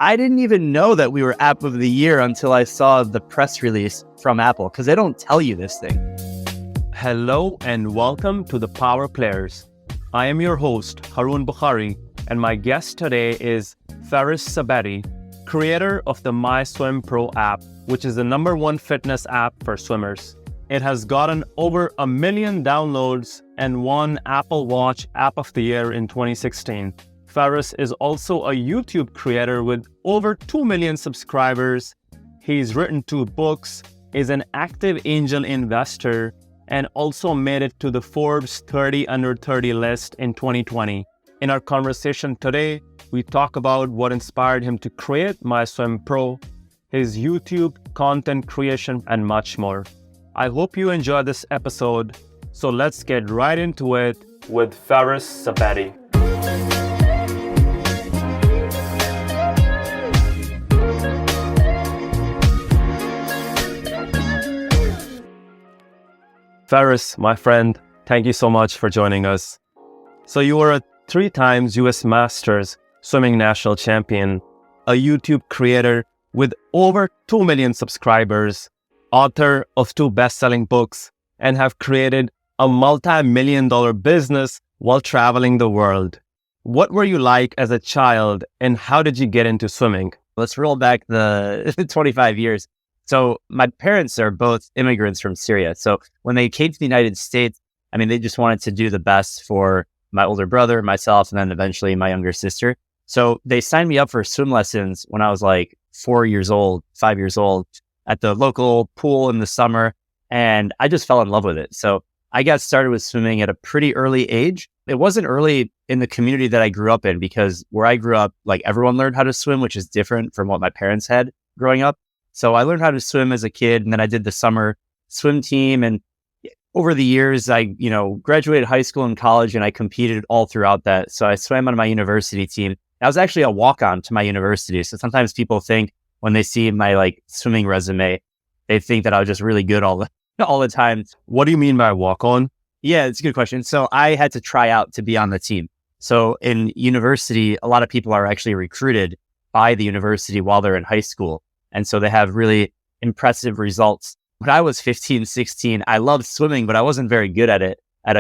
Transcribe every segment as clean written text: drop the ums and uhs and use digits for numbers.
I didn't even know that we were App of the Year until I saw the press release from Apple, because they don't tell you this thing. Hello and welcome to the Power Players. I am your host, Haroon Bukhari, and my guest today is Ksebati, creator of the MySwimPro app, which is the #1 fitness app for swimmers. It has gotten over 1 million downloads and won Apple Watch App of the Year in 2016. Faris is also a YouTube creator with over 2 million subscribers. He's written 2 books, is an active angel investor, and also made it to the Forbes 30 Under 30 list in 2020. In our conversation today, we talk about what inspired him to create MySwimPro, his YouTube content creation, and much more. I hope you enjoy this episode, so let's get right into it with Ksebati. Faris, my friend, thank you so much for joining us. So you were a 3 times US Masters swimming national champion, a YouTube creator with over 2 million subscribers, author of 2 best-selling books, and have created a multi-million-dollar business while traveling the world. What were you like as a child, and how did you get into swimming? Let's roll back the 25 years. So my parents are both immigrants from Syria. So when they came to the United States, they just wanted to do the best for my older brother, myself, and then eventually my younger sister. So they signed me up for swim lessons when I was like 4 years old, 5 years old, at the local pool in the summer. And I just fell in love with it. So I got started with swimming at a pretty early age. It wasn't early in the community that I grew up in, because where I grew up, like, everyone learned how to swim, which is different from what my parents had growing up. So I learned how to swim as a kid, and then I did the summer swim team. And over the years, I, graduated high school and college, and I competed all throughout that. So I swam on my university team. I was actually a walk-on to my university. So sometimes people think when they see my swimming resume, they think that I was just really good all the time. What do you mean by walk-on? Yeah, it's a good question. So I had to try out to be on the team. So in university, a lot of people are actually recruited by the university while they're in high school. And so they have really impressive results. When I was 15, 16, I loved swimming, but I wasn't very good at it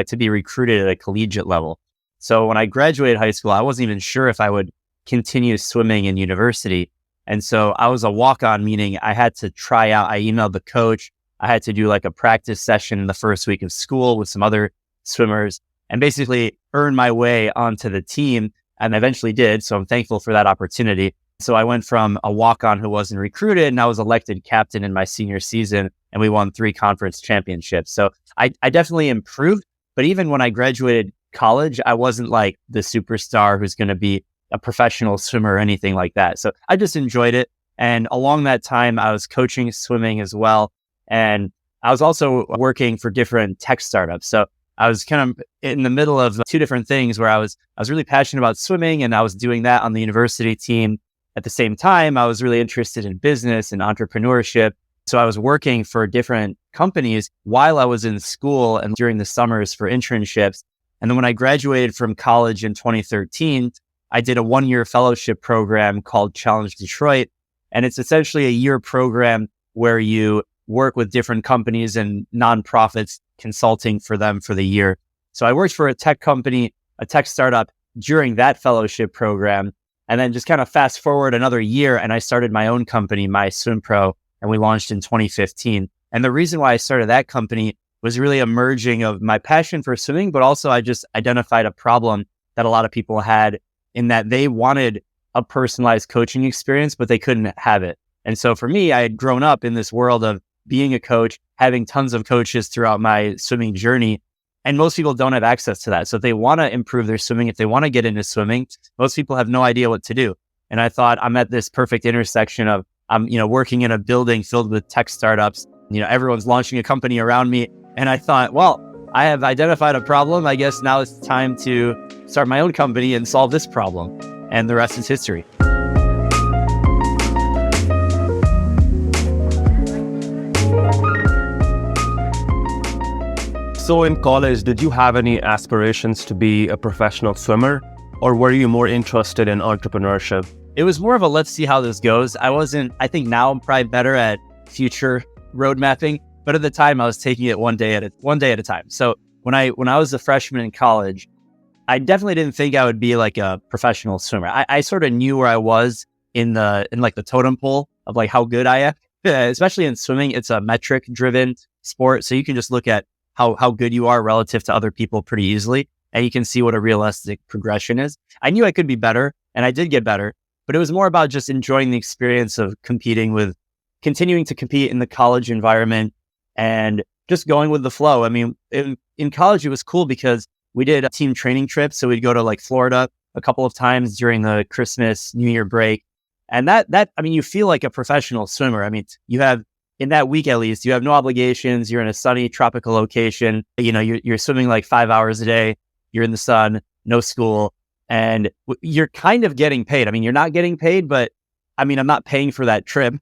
to be recruited at a collegiate level. So when I graduated high school, I wasn't even sure if I would continue swimming in university. And so I was a walk-on, meaning I had to try out. I emailed the coach. I had to do a practice session in the first week of school with some other swimmers and basically earn my way onto the team. And I eventually did. So I'm thankful for that opportunity. So I went from a walk-on who wasn't recruited, and I was elected captain in my senior season, and we won 3 conference championships. So I definitely improved. But even when I graduated college, I wasn't like the superstar who's going to be a professional swimmer or anything like that. So I just enjoyed it. And along that time, I was coaching swimming as well. And I was also working for different tech startups. So I was kind of in the middle of 2 different things where I was really passionate about swimming, and I was doing that on the university team. At the same time, I was really interested in business and entrepreneurship. So I was working for different companies while I was in school and during the summers for internships. And then when I graduated from college in 2013, I did a 1-year fellowship program called Challenge Detroit. And it's essentially a year program where you work with different companies and nonprofits, consulting for them for the year. So I worked for a tech company, a tech startup, during that fellowship program. And then just kind of fast forward another year, and I started my own company, MySwimPro, and we launched in 2015. And the reason why I started that company was really a merging of my passion for swimming, but also I just identified a problem that a lot of people had, in that they wanted a personalized coaching experience, but they couldn't have it. And so for me, I had grown up in this world of being a coach, having tons of coaches throughout my swimming journey. And most people don't have access to that. So if they want to improve their swimming, if they want to get into swimming, most people have no idea what to do. And I thought, I'm at this perfect intersection of, I'm working in a building filled with tech startups. Everyone's launching a company around me. And I thought, well, I have identified a problem. I guess now it's time to start my own company and solve this problem. And the rest is history. So in college, did you have any aspirations to be a professional swimmer, or were you more interested in entrepreneurship? it was more of a let's see how this goes. I think now I'm probably better at future road mapping, but at the time I was taking it one day at a time. So when I was a freshman in college, I definitely didn't think I would be like a professional swimmer. I sort of knew where I was in like the totem pole of like how good I am. Especially in swimming, it's a metric driven sport. So you can just look at how good you are relative to other people pretty easily. And you can see what a realistic progression is. I knew I could be better and I did get better, but it was more about just enjoying the experience of continuing to compete in the college environment and just going with the flow. I mean, in college, it was cool because we did a team training trip. So we'd go to like Florida a couple of times during the Christmas, New Year break. And I mean, you feel like a professional swimmer. I mean, you have, in that week at least, you have no obligations. You're in a sunny tropical location. You know, you're swimming like 5 hours a day. You're in the sun, no school, and you're kind of getting paid. I mean, you're not getting paid, but I mean, I'm not paying for that trip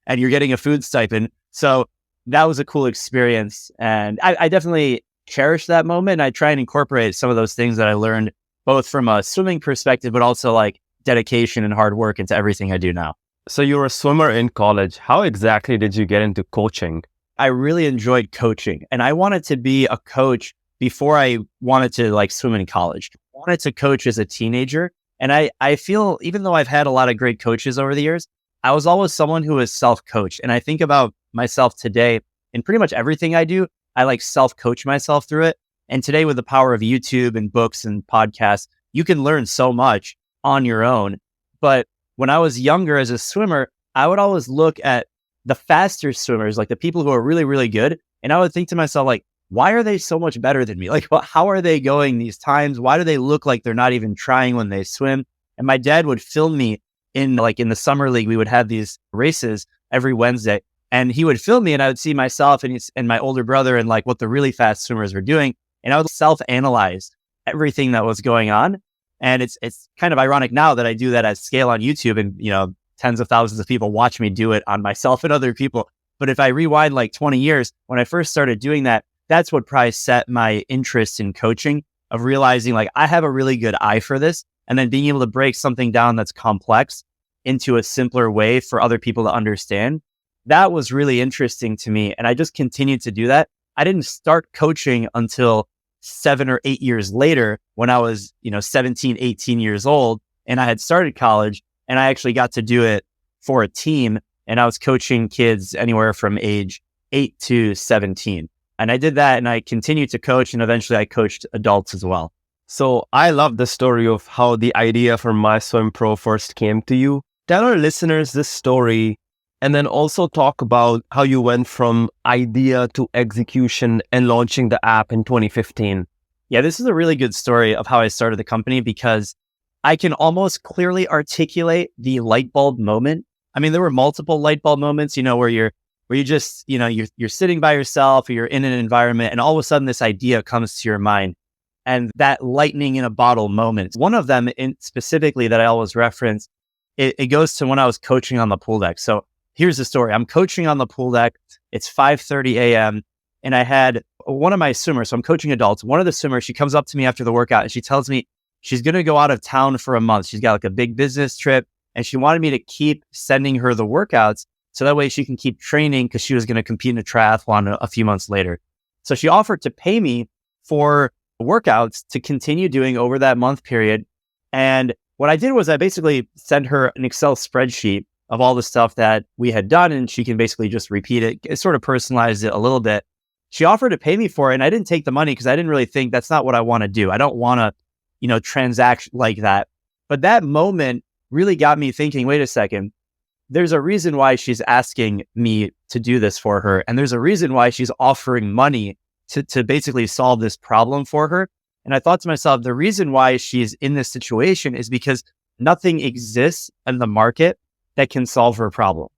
and you're getting a food stipend. So that was a cool experience. And I definitely cherish that moment. And I try and incorporate some of those things that I learned both from a swimming perspective, but also like dedication and hard work into everything I do now. So you were a swimmer in college. How exactly did you get into coaching? I really enjoyed coaching and I wanted to be a coach before I wanted to like swim in college. I wanted to coach as a teenager. And I feel, even though I've had a lot of great coaches over the years, I was always someone who was self-coached. And I think about myself today in pretty much everything I do, I like self-coach myself through it. And today with the power of YouTube and books and podcasts, you can learn so much on your own. But when I was younger as a swimmer, I would always look at the faster swimmers, like the people who are really, really good. And I would think to myself, like, why are they so much better than me? Like, how are they going these times? Why do they look like they're not even trying when they swim? And my dad would film me in the summer league. We would have these races every Wednesday and he would film me and I would see myself and my older brother and like what the really fast swimmers were doing. And I would self-analyze everything that was going on. And it's kind of ironic now that I do that at scale on YouTube and, you know, tens of thousands of people watch me do it on myself and other people. But if I rewind like 20 years, when I first started doing that, that's what probably set my interest in coaching, of realizing like I have a really good eye for this and then being able to break something down that's complex into a simpler way for other people to understand. That was really interesting to me. And I just continued to do that. I didn't start coaching until 7 or 8 years later when I was, 17, 18 years old and I had started college and I actually got to do it for a team and I was coaching kids anywhere from age 8 to 17. And I did that and I continued to coach and eventually I coached adults as well. So I love the story of how the idea for MySwimPro first came to you. Tell our listeners this story and then also talk about how you went from idea to execution and launching the app in 2015. Yeah, this is a really good story of how I started the company because I can almost clearly articulate the light bulb moment. I mean, there were multiple light bulb moments, where you just, you're sitting by yourself or you're in an environment and all of a sudden this idea comes to your mind. And that lightning in a bottle moment, one of them specifically that I always reference, it goes to when I was coaching on the pool deck. So here's the story. I'm coaching on the pool deck. It's 5:30 a.m. And I had one of my swimmers. So I'm coaching adults. One of the swimmers, she comes up to me after the workout and she tells me she's going to go out of town for a month. She's got like a big business trip and she wanted me to keep sending her the workouts so that way she can keep training because she was going to compete in a triathlon a few months later. So she offered to pay me for workouts to continue doing over that month period. And what I did was I basically sent her an Excel spreadsheet of all the stuff that we had done and she can basically just repeat it. It sort of personalized it a little bit. She offered to pay me for it and I didn't take the money because I didn't really think that's not what I want to do. I don't want to, transact like that. But that moment really got me thinking, wait a second, there's a reason why she's asking me to do this for her. And there's a reason why she's offering money to basically solve this problem for her. And I thought to myself, the reason why she's in this situation is because nothing exists in the market that can solve her problem.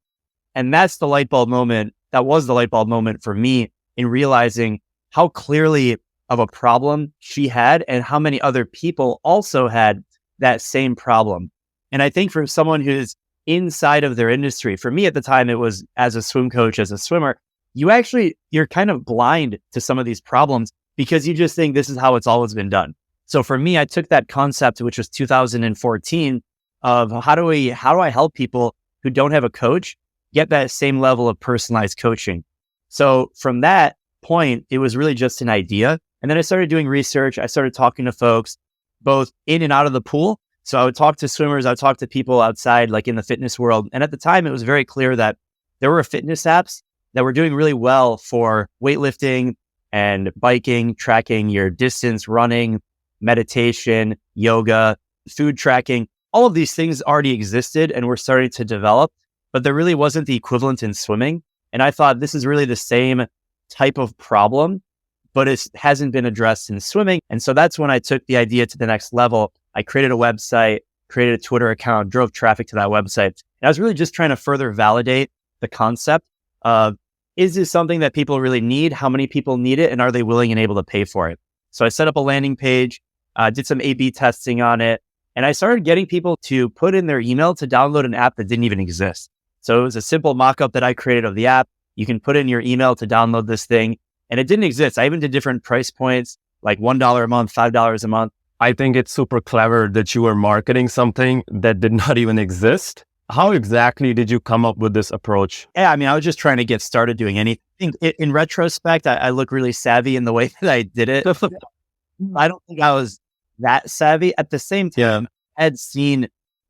And that's the light bulb moment. That was the light bulb moment for me in realizing how clearly of a problem she had and how many other people also had that same problem. And I think for someone who's inside of their industry, for me at the time, it was as a swim coach, as a swimmer, you're kind of blind to some of these problems because you just think this is how it's always been done. So for me, I took that concept, which was 2014, of how do I help people who don't have a coach get that same level of personalized coaching. So from that point, it was really just an idea. And then I started doing research. I started talking to folks both in and out of the pool. So I would talk to swimmers, I would talk to people outside, like in the fitness world. And at the time, it was very clear that there were fitness apps that were doing really well for weightlifting and biking, tracking your distance, running, meditation, yoga, food tracking. All of these things already existed and were starting to develop, but there really wasn't the equivalent in swimming. And I thought this is really the same type of problem, but it hasn't been addressed in swimming. And so that's when I took the idea to the next level. I created a website, created a Twitter account, drove traffic to that website. And I was really just trying to further validate the concept of, is this something that people really need? How many people need it? And are they willing and able to pay for it? So I set up a landing page, did some A/B testing on it, and I started getting people to put in their email to download an app that didn't even exist. So it was a simple mock-up that I created of the app. You can put in your email to download this thing, and it didn't exist. I even did different price points, like $1 a month, $5 a month. I think it's super clever that you were marketing something that did not even exist. How exactly did you come up with this approach? Yeah, I mean, I was just trying to get started doing anything. In retrospect, I look really savvy in the way that I did it. I don't think I was that savvy. At the same time, I had seen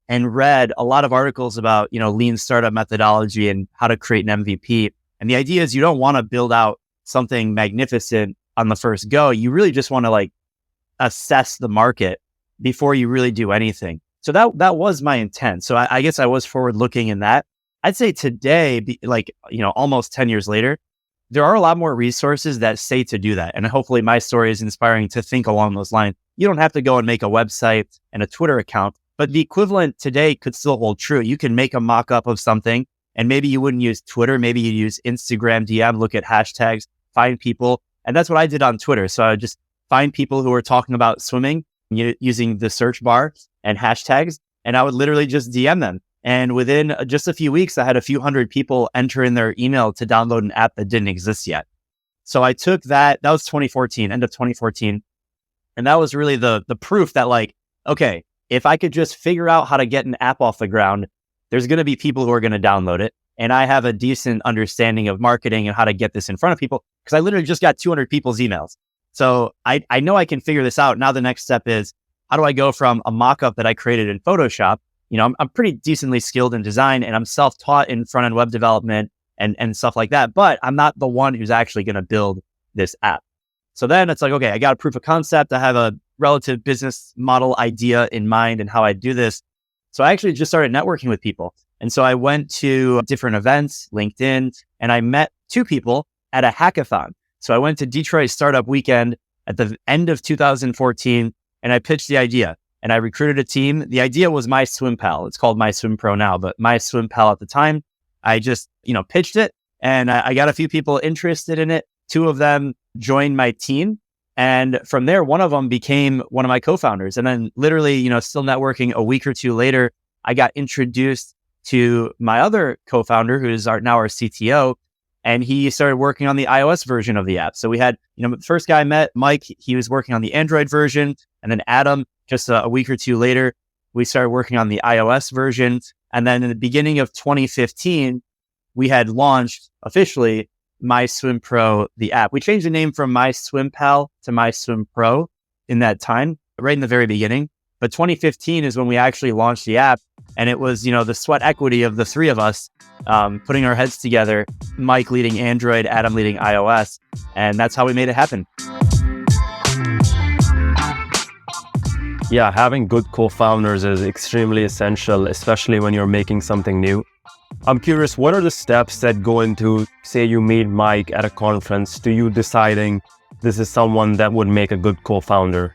and read a lot of articles about, lean startup methodology and how to create an MVP. And the idea is you don't want to build out something magnificent on the first go. You really just want to assess the market before you really do anything. So that was my intent. So I guess I was forward looking in that. I'd say today, almost 10 years later, there are a lot more resources that say to do that. And hopefully my story is inspiring to think along those lines. You don't have to go and make a website and a Twitter account, but the equivalent today could still hold true. You can make a mock-up of something, and maybe you wouldn't use Twitter. Maybe you use Instagram DM, look at hashtags, find people. And that's what I did on Twitter. So I would just find people who were talking about swimming using the search bar and hashtags, and I would literally just DM them. And within just a few weeks, I had a few hundred people enter in their email to download an app that didn't exist yet. So I took that was 2014, end of 2014. And that was really the proof that okay, if I could just figure out how to get an app off the ground, there's going to be people who are going to download it. And I have a decent understanding of marketing and how to get this in front of people, because I literally just got 200 people's emails. So I know I can figure this out. Now the next step is, how do I go from a mock-up that I created in Photoshop? I'm pretty decently skilled in design, and I'm self-taught in front-end web development and stuff like that, but I'm not the one who's actually going to build this app. So then it's okay, I got a proof of concept. I have a relative business model idea in mind and how I do this. So I actually just started networking with people. And so I went to different events, LinkedIn, and I met two people at a hackathon. So I went to Detroit Startup Weekend at the end of 2014, and I pitched the idea, and I recruited a team. The idea was MySwimPal. It's called MySwimPro now, but MySwimPal at the time, I just, pitched it, and I got a few people interested in it. Two of them joined my team. And from there, one of them became one of my co-founders. And then literally, still networking a week or two later, I got introduced to my other co-founder, who is now our CTO. And he started working on the iOS version of the app. So we had, the first guy I met, Mike, he was working on the Android version. And then Adam, just a week or two later, we started working on the iOS version. And then in the beginning of 2015, we had launched officially MySwimPro, the app. We changed the name from MySwimPal to MySwimPro in that time, right in the very beginning. But 2015 is when we actually launched the app. And it was, the sweat equity of the three of us putting our heads together, Mike leading Android, Adam leading iOS. And that's how we made it happen. Yeah, having good co-founders is extremely essential, especially when you're making something new. I'm curious, what are the steps that go into, say you meet Mike at a conference, to you deciding this is someone that would make a good co-founder?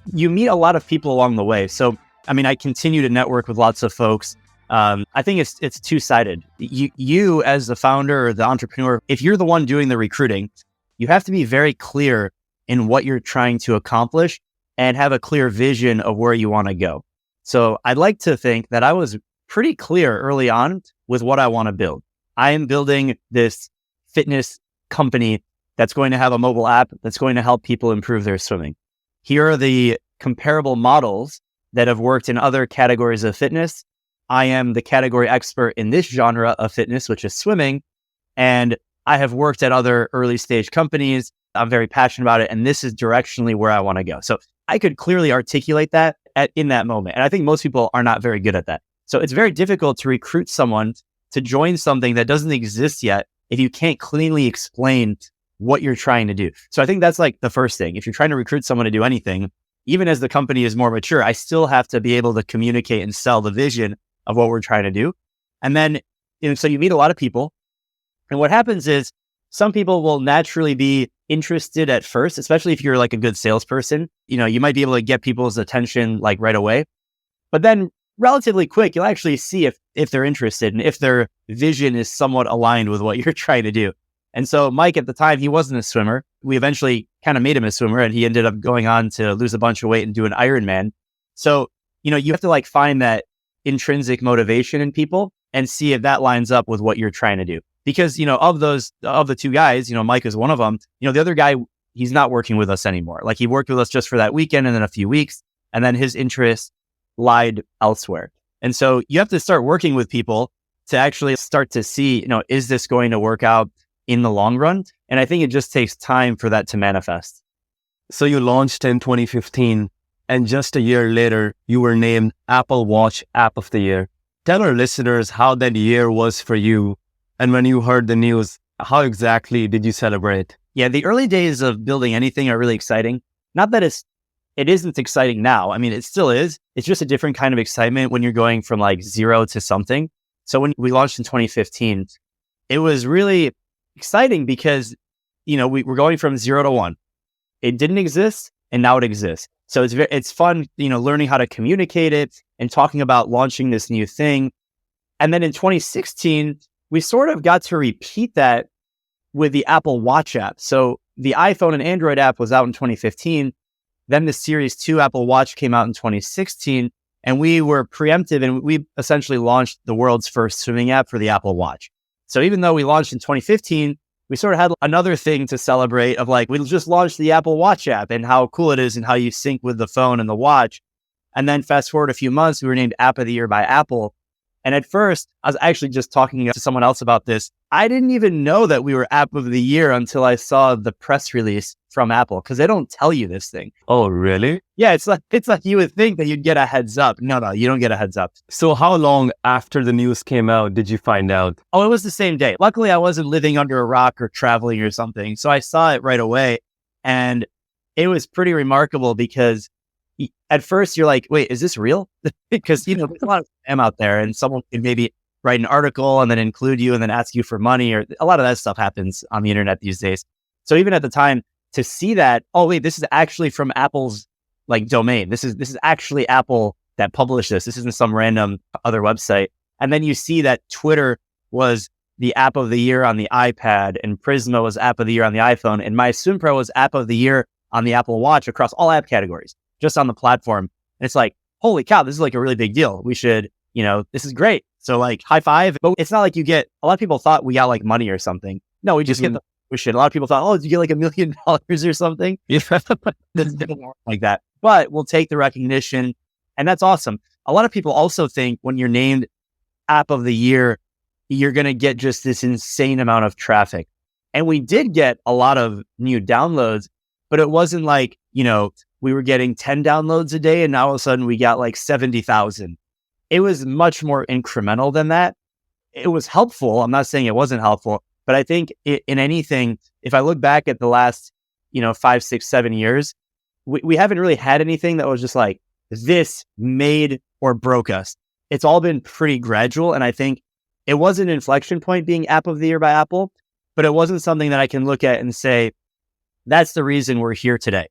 You meet a lot of people along the way. So, I continue to network with lots of folks. I think it's two-sided. You as the founder or the entrepreneur, if you're the one doing the recruiting, you have to be very clear in what you're trying to accomplish and have a clear vision of where you want to go. So I'd like to think that I was pretty clear early on with what I want to build. I am building this fitness company that's going to have a mobile app that's going to help people improve their swimming. Here are the comparable models that have worked in other categories of fitness. I am the category expert in this genre of fitness, which is swimming. And I have worked at other early stage companies. I'm very passionate about it. And this is directionally where I want to go. So I could clearly articulate that in that moment. And I think most people are not very good at that. So it's very difficult to recruit someone to join something that doesn't exist yet if you can't cleanly explain what you're trying to do. So I think that's like the first thing. If you're trying to recruit someone to do anything, even as the company is more mature, I still have to be able to communicate and sell the vision of what we're trying to do. And then, so you meet a lot of people. And what happens is some people will naturally be interested at first, especially if you're like a good salesperson. You might be able to get people's attention like right away. But then relatively quick, you'll actually see if they're interested and if their vision is somewhat aligned with what you're trying to do. And so Mike, at the time, he wasn't a swimmer. We eventually kind of made him a swimmer, and he ended up going on to lose a bunch of weight and do an Ironman. So, you have to like find that intrinsic motivation in people and see if that lines up with what you're trying to do. Because, of the two guys, Mike is one of them, the other guy, he's not working with us anymore. Like he worked with us just for that weekend and then a few weeks, and then his interest lied elsewhere. And so you have to start working with people to actually start to see, is this going to work out in the long run? And I think it just takes time for that to manifest. So you launched in 2015, and just a year later, you were named Apple Watch App of the Year. Tell our listeners how that year was for you. And when you heard the news, how exactly did you celebrate? Yeah, the early days of building anything are really exciting. Not that it isn't exciting now. I mean, it still is. It's just a different kind of excitement when you're going from like zero to something. So when we launched in 2015, it was really exciting because, we were going from 0 to 1. It didn't exist and now it exists. So it's fun, learning how to communicate it and talking about launching this new thing. And then in 2016, we sort of got to repeat that with the Apple Watch app. So the iPhone and Android app was out in 2015. Then the Series 2 Apple Watch came out in 2016, and we were preemptive, and we essentially launched the world's first swimming app for the Apple Watch. So even though we launched in 2015, we sort of had another thing to celebrate of like, we just launched the Apple Watch app and how cool it is and how you sync with the phone and the watch. And then fast forward a few months, we were named App of the Year by Apple. And at first, I was actually just talking to someone else about this. I didn't even know that we were App of the Year until I saw the press release from Apple, because they don't tell you this thing. Oh, really? Yeah, it's like you would think that you'd get a heads up. No, you don't get a heads up. So how long after the news came out did you find out? Oh, it was the same day. Luckily, I wasn't living under a rock or traveling or something. So I saw it right away. And it was pretty remarkable because at first you're like, wait, is this real? Because, there's a lot of spam out there, and someone can maybe write an article and then include you and then ask you for money, or a lot of that stuff happens on the internet these days. So even at the time, to see that, oh wait, this is actually from Apple's like domain. This is actually Apple that published this. This isn't some random other website. And then you see that Twitter was the App of the Year on the iPad, and Prisma was App of the Year on the iPhone, and MySwimPro was App of the Year on the Apple Watch across all app categories, just on the platform. And it's like, holy cow, this is like a really big deal. We should, this is great. So like high five. But it's not like you get, a lot of people thought we got like money or something. No, we just get the shit. A lot of people thought, oh, did you get like $1 million or something? Yeah. It didn't work like that. But we'll take the recognition. And that's awesome. A lot of people also think when you're named App of the Year, you're going to get just this insane amount of traffic. And we did get a lot of new downloads, but it wasn't like, we were getting 10 downloads a day and now all of a sudden we got like 70,000. It was much more incremental than that. It was helpful. I'm not saying it wasn't helpful, but I think in anything, if I look back at the last, 5, 6, 7 years, we haven't really had anything that was just like, this made or broke us. It's all been pretty gradual. And I think it was an inflection point being App of the Year by Apple, but it wasn't something that I can look at and say, that's the reason we're here today.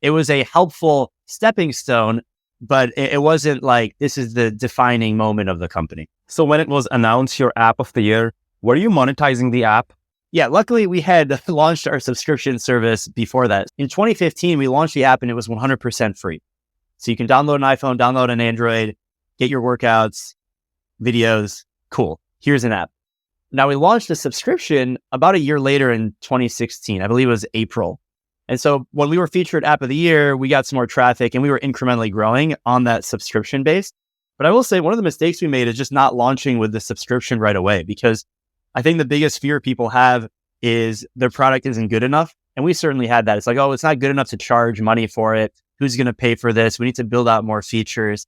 It was a helpful stepping stone, but it wasn't like, this is the defining moment of the company. So when it was announced your App of the Year, were you monetizing the app? Yeah, luckily we had launched our subscription service before that. In 2015, we launched the app and it was 100% free. So you can download an iPhone, download an Android, get your workouts, videos. Cool. Here's an app. Now we launched a subscription about a year later in 2016. I believe it was April. And so when we were featured app of the year, we got some more traffic and we were incrementally growing on that subscription base. But I will say one of the mistakes we made is just not launching with the subscription right away, because I think the biggest fear people have is their product isn't good enough. And we certainly had that. It's like, oh, it's not good enough to charge money for it. Who's going to pay for this? We need to build out more features.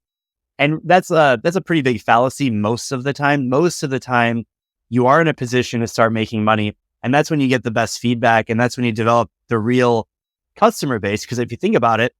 And that's a pretty big fallacy most of the time. Most of the time, you are in a position to start making money. And that's when you get the best feedback. And that's when you develop the real customer base. Because if you think about it,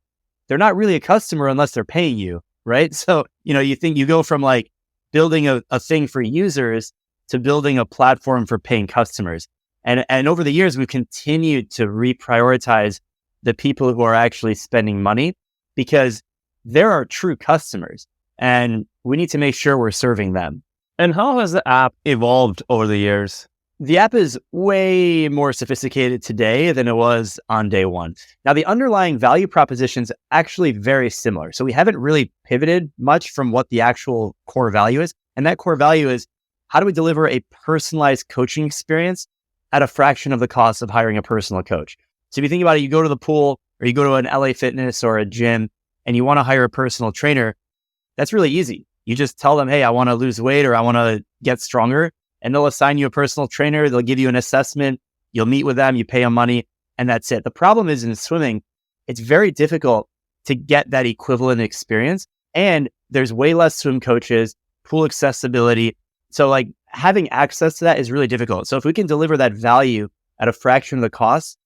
they're not really a customer unless they're paying you, right? So, you think you go from like building a thing for users to building a platform for paying customers. And over the years, we've continued to reprioritize the people who are actually spending money, because they're our true customers and we need to make sure we're serving them. And how has the app evolved over the years? The app is way more sophisticated today than it was on day one. Now, the underlying value proposition is actually very similar. So we haven't really pivoted much from what the actual core value is. And that core value is, how do we deliver a personalized coaching experience at a fraction of the cost of hiring a personal coach? So if you think about it, you go to the pool or you go to an LA Fitness or a gym and you want to hire a personal trainer, that's really easy. You just tell them, hey, I want to lose weight or I want to get stronger. And they'll assign you a personal trainer. They'll give you an assessment. You'll meet with them. You pay them money and that's it. The problem is in swimming, it's very difficult to get that equivalent experience. And there's way less swim coaches, pool accessibility. So like having access to that is really difficult. So if we can deliver that value at a fraction of the cost,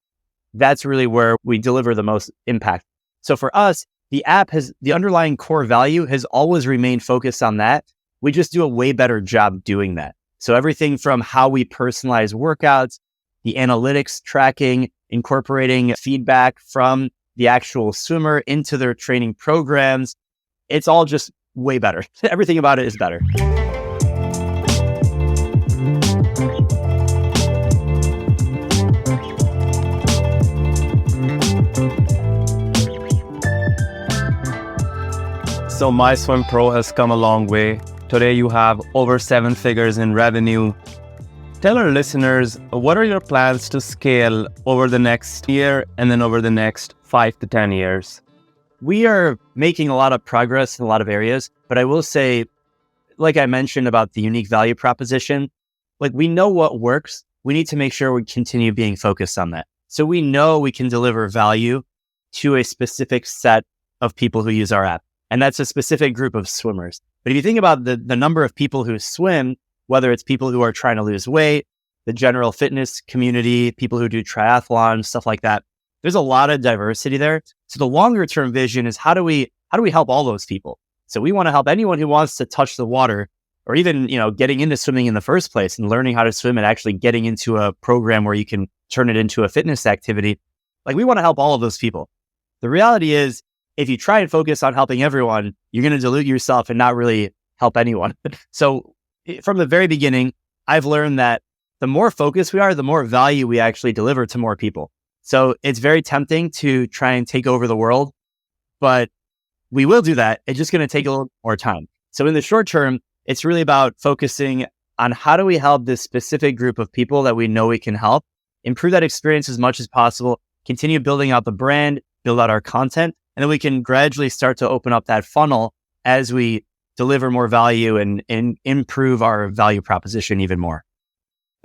that's really where we deliver the most impact. So for us, the app the underlying core value has always remained focused on that. We just do a way better job doing that. So everything from how we personalize workouts, the analytics tracking, incorporating feedback from the actual swimmer into their training programs, it's all just way better. Everything about it is better. So MySwimPro has come a long way. Today you have over 7 figures in revenue. Tell our listeners, what are your plans to scale over the next year and then over the next 5 to 10 years? We are making a lot of progress in a lot of areas, but I will say, like I mentioned about the unique value proposition, like we know what works. We need to make sure we continue being focused on that. So we know we can deliver value to a specific set of people who use our app. And that's a specific group of swimmers. But if you think about the number of people who swim, whether it's people who are trying to lose weight, the general fitness community, people who do triathlon, stuff like that, there's a lot of diversity there. So the longer term vision is how do we help all those people? So we want to help anyone who wants to touch the water, or even, getting into swimming in the first place and learning how to swim and actually getting into a program where you can turn it into a fitness activity. Like we want to help all of those people. The reality is, if you try and focus on helping everyone, you're going to dilute yourself and not really help anyone. So from the very beginning, I've learned that the more focused we are, the more value we actually deliver to more people. So it's very tempting to try and take over the world, but we will do that. It's just going to take a little more time. So in the short term, it's really about focusing on how do we help this specific group of people that we know we can help, improve that experience as much as possible, continue building out the brand, build out our content, and then we can gradually start to open up that funnel as we deliver more value and improve our value proposition even more.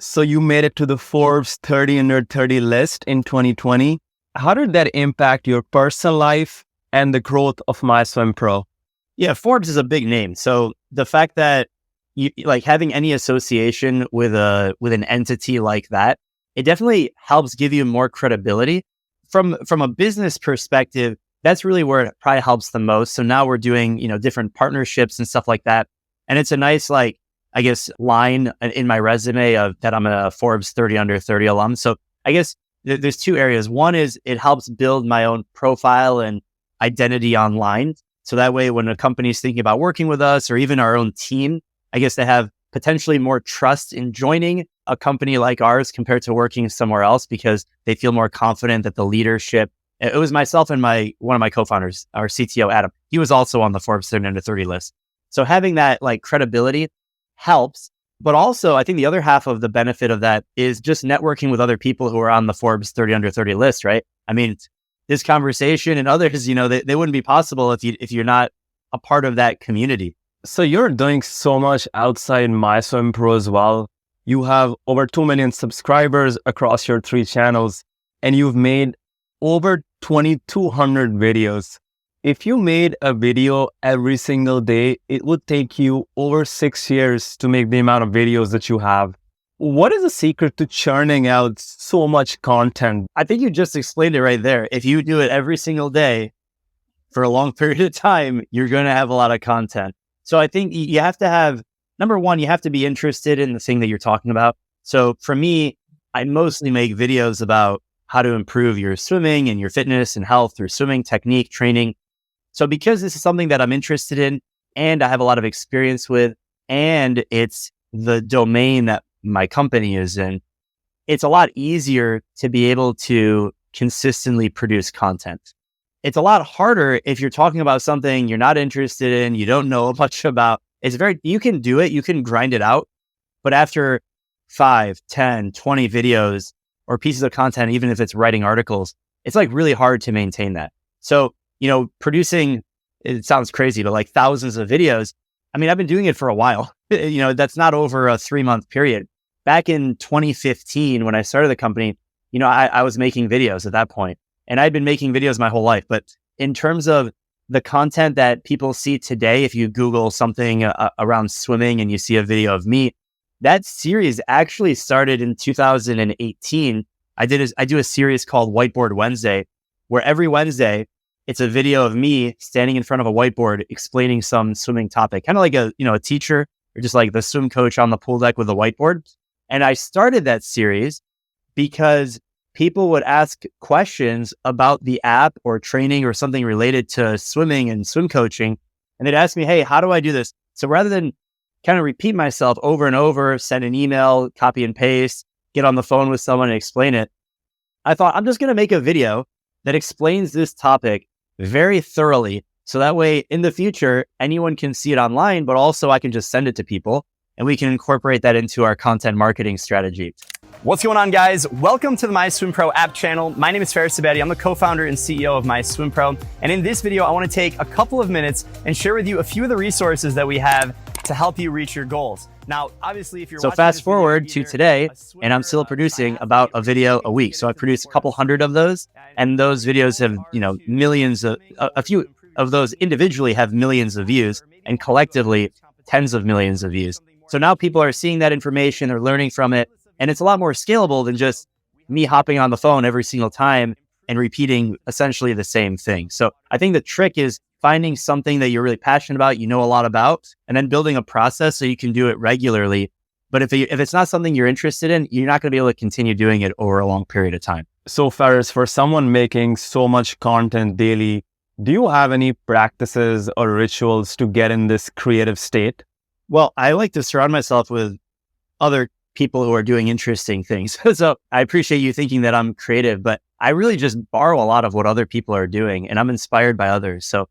So you made it to the Forbes 30 under 30 list in 2020. How did that impact your personal life and the growth of MySwimPro? Yeah, Forbes is a big name. So the fact that you like having any association with an entity like that, it definitely helps give you more credibility. From a business perspective, that's really where it probably helps the most. So now we're doing, different partnerships and stuff like that. And it's a nice, line in my resume of that I'm a Forbes 30 under 30 alum. So I guess there's two areas. One is it helps build my own profile and identity online. So that way, when a company is thinking about working with us or even our own team, I guess they have potentially more trust in joining a company like ours compared to working somewhere else because they feel more confident that the leadership. It was myself and one of my co-founders, our CTO, Adam. He was also on the Forbes 30 under 30 list. So having that credibility helps. But also, I think the other half of the benefit of that is just networking with other people who are on the Forbes 30 under 30 list, right? I mean, this conversation and others, they wouldn't be possible if you're not a part of that community. So you're doing so much outside MySwimPro as well. You have over 2 million subscribers across your 3 channels, and you've made over 2,200 videos. If you made a video every single day, it would take you over 6 years to make the amount of videos that you have. What is the secret to churning out so much content? I think you just explained it right there. If you do it every single day for a long period of time, you're going to have a lot of content. So I think you have to have, number one, you have to be interested in the thing that you're talking about. So for me, I mostly make videos about how to improve your swimming and your fitness and health through swimming technique, training. So because this is something that I'm interested in and I have a lot of experience with, and it's the domain that my company is in, it's a lot easier to be able to consistently produce content. It's a lot harder if you're talking about something you're not interested in, you don't know much about. You can do it, you can grind it out, but after 5, 10, 20 videos or pieces of content, even if it's writing articles, it's like really hard to maintain that. So, producing, it sounds crazy, but like thousands of videos, I mean, I've been doing it for a while. That's not over a 3-month period. Back in 2015, when I started the company, I was making videos at that point, and I'd been making videos my whole life. But in terms of the content that people see today, if you Google something around swimming and you see a video of me, that series actually started in 2018. I do a series called Whiteboard Wednesday, where every Wednesday it's a video of me standing in front of a whiteboard explaining some swimming topic, kind of like a teacher or just like the swim coach on the pool deck with a whiteboard. And I started that series because people would ask questions about the app or training or something related to swimming and swim coaching. And they'd ask me, hey, how do I do this? So rather than kind of repeat myself over and over, send an email, copy and paste, get on the phone with someone and explain it, I thought I'm just going to make a video that explains this topic very thoroughly. So that way in the future, anyone can see it online, but also I can just send it to people and we can incorporate that into our content marketing strategy. What's going on, guys? Welcome to the MySwimPro app channel. My name is Ksebati. I'm the co-founder and CEO of MySwimPro. And in this video, I want to take a couple of minutes and share with you a few of the resources that we have to help you reach your goals. Now, obviously, if you're So fast forward to today, and I'm still producing about a video a week. So I produced a couple hundred of those, and those videos have, millions of, a few of those individually have millions of views, and collectively tens of millions of views. So now people are seeing that information, they're learning from it, and it's a lot more scalable than just me hopping on the phone every single time and repeating essentially the same thing. So I think the trick is finding something that you're really passionate about, a lot about, and then building a process so you can do it regularly. But if it's not something you're interested in, you're not going to be able to continue doing it over a long period of time. So Faris, for someone making so much content daily, do you have any practices or rituals to get in this creative state? Well, I like to surround myself with other people who are doing interesting things. So I appreciate you thinking that I'm creative, but I really just borrow a lot of what other people are doing, and I'm inspired by others. So